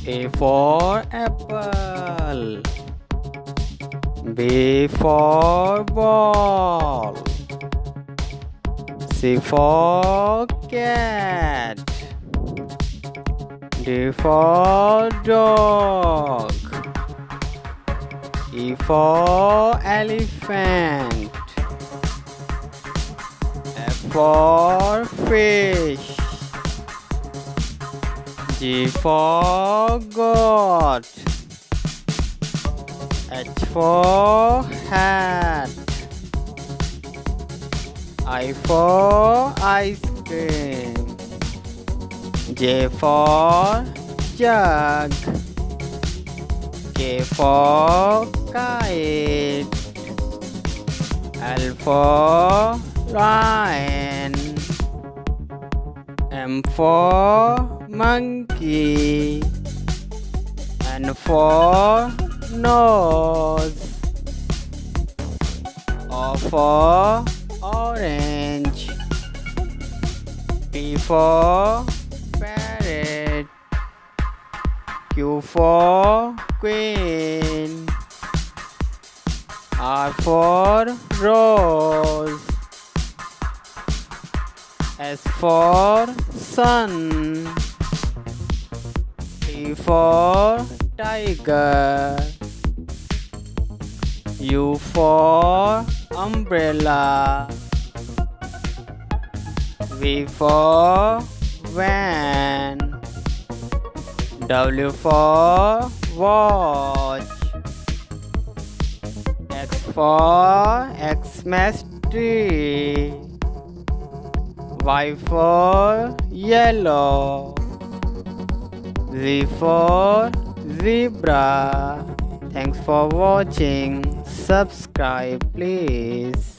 A for apple. B for ball. C for cat. D for dog. E for elephant. F for fish. G for goat. H for hat. I for ice cream. J for jug. K for kite. L for lion. M for monkey. N for nose. O for orange. P for parrot. Q for queen. R for rose. S for sun. T for tiger. U for umbrella. V for van. W for watch. X for Xmas tree. Y for yellow. Z for zebra. Thanks for watching. Subscribe please.